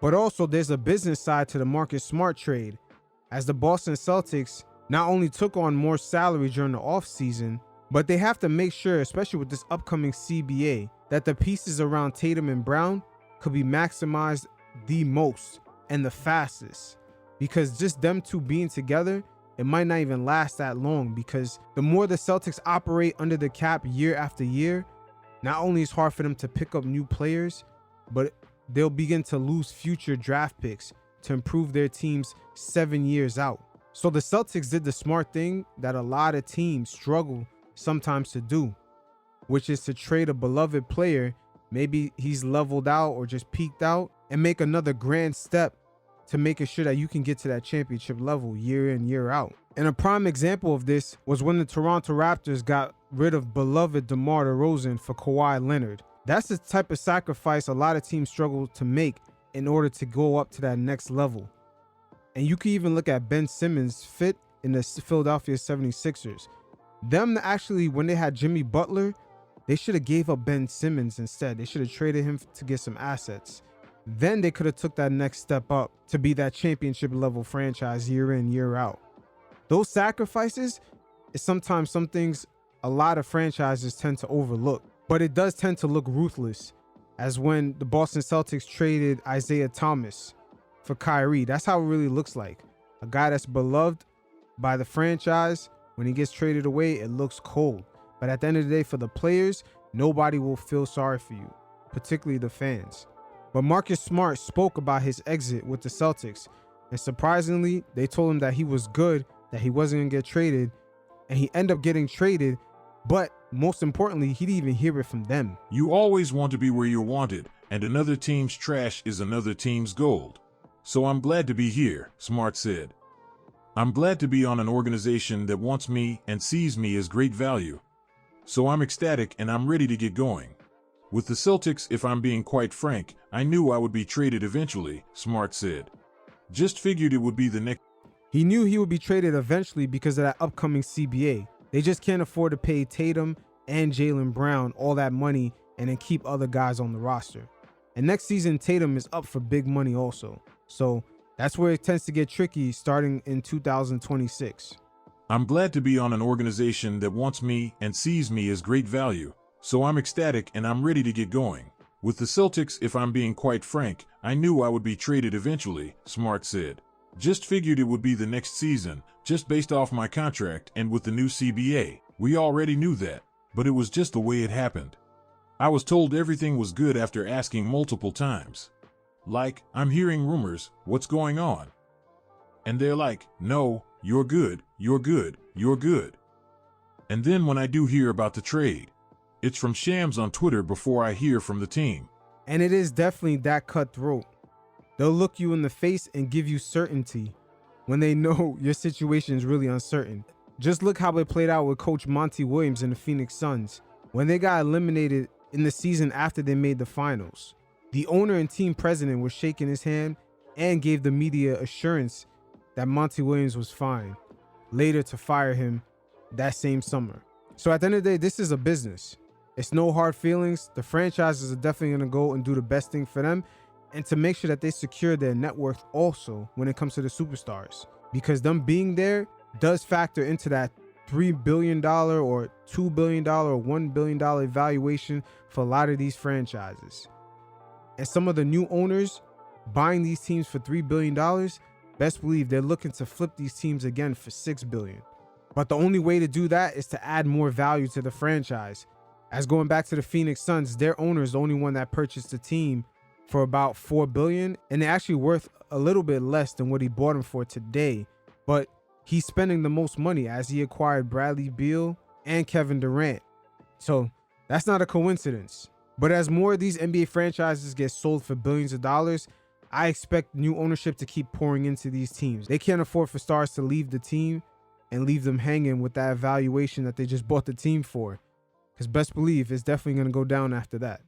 But also there's a business side to the Marcus Smart trade, as the Boston Celtics not only took on more salary during the offseason, but they have to make sure, especially with this upcoming CBA, that the pieces around Tatum and Brown could be maximized the most and the fastest. Because just them two being together, it might not even last that long, because the more the Celtics operate under the cap year after year, not only is it hard for them to pick up new players, but they'll begin to lose future draft picks to improve their teams 7 years out. So the Celtics did the smart thing that a lot of teams struggle sometimes to do, which is to trade a beloved player, maybe he's leveled out or just peaked out, and make another grand step to making sure that you can get to that championship level year in, year out. And a prime example of this was when the Toronto Raptors got rid of beloved DeMar DeRozan for Kawhi Leonard. That's the type of sacrifice a lot of teams struggle to make in order to go up to that next level. And you can even look at Ben Simmons' fit in the Philadelphia 76ers. Them actually, when they had Jimmy Butler, they should have gave up Ben Simmons instead. They should have traded him to get some assets. Then they could have took that next step up to be that championship level franchise year in, year out. Those sacrifices is sometimes some things a lot of franchises tend to overlook, but it does tend to look ruthless, as when the Boston Celtics traded Isaiah Thomas for Kyrie. That's how it really looks like. A guy that's beloved by the franchise, when he gets traded away, it looks cold. But at the end of the day, for the players, nobody will feel sorry for you, particularly the fans. But Marcus Smart spoke about his exit with the Celtics, and surprisingly, they told him that he was good, that he wasn't going to get traded, and he ended up getting traded. But most importantly, he didn't even hear it from them. You always want to be where you're wanted, and another team's trash is another team's gold. So I'm glad to be here, Smart said. I'm glad to be on an organization that wants me and sees me as great value. So I'm ecstatic and I'm ready to get going. With the Celtics, if I'm being quite frank, I knew I would be traded eventually, Smart said. Just figured it would be the next. He knew he would be traded eventually because of that upcoming CBA. They just can't afford to pay Tatum and Jaylen Brown all that money and then keep other guys on the roster. And next season, Tatum is up for big money also. So that's where it tends to get tricky starting in 2026. I'm glad to be on an organization that wants me and sees me as great value. So I'm ecstatic and I'm ready to get going. With the Celtics, if I'm being quite frank, I knew I would be traded eventually, Smart said. Just figured it would be the next season, just based off my contract and with the new CBA. We already knew that, but it was just the way it happened. I was told everything was good after asking multiple times. Like, I'm hearing rumors, what's going on? And they're like, no, you're good, you're good, you're good. And then when I do hear about the trade, it's from Shams on Twitter before I hear from the team. And it is definitely that cutthroat. They'll look you in the face and give you certainty when they know your situation is really uncertain. Just look how it played out with Coach Monty Williams and the Phoenix Suns when they got eliminated in the season after they made the finals. The owner and team president was shaking his hand and gave the media assurance that Monty Williams was fine, later to fire him that same summer. So at the end of the day, this is a business. It's no hard feelings. The franchises are definitely going to go and do the best thing for them and to make sure that they secure their net worth also when it comes to the superstars, because them being there does factor into that $3 billion or $2 billion or $1 billion valuation for a lot of these franchises. And some of the new owners buying these teams for $3 billion, best believe they're looking to flip these teams again for $6 billion. But the only way to do that is to add more value to the franchise. As going back to the Phoenix Suns, their owner is the only one that purchased the team for about $4 billion, and they're actually worth a little bit less than what he bought them for today. But he's spending the most money as he acquired Bradley Beal and Kevin Durant. So that's not a coincidence. But as more of these NBA franchises get sold for billions of dollars, I expect new ownership to keep pouring into these teams. They can't afford for stars to leave the team and leave them hanging with that valuation that they just bought the team for. Because best believe it's definitely going to go down after that.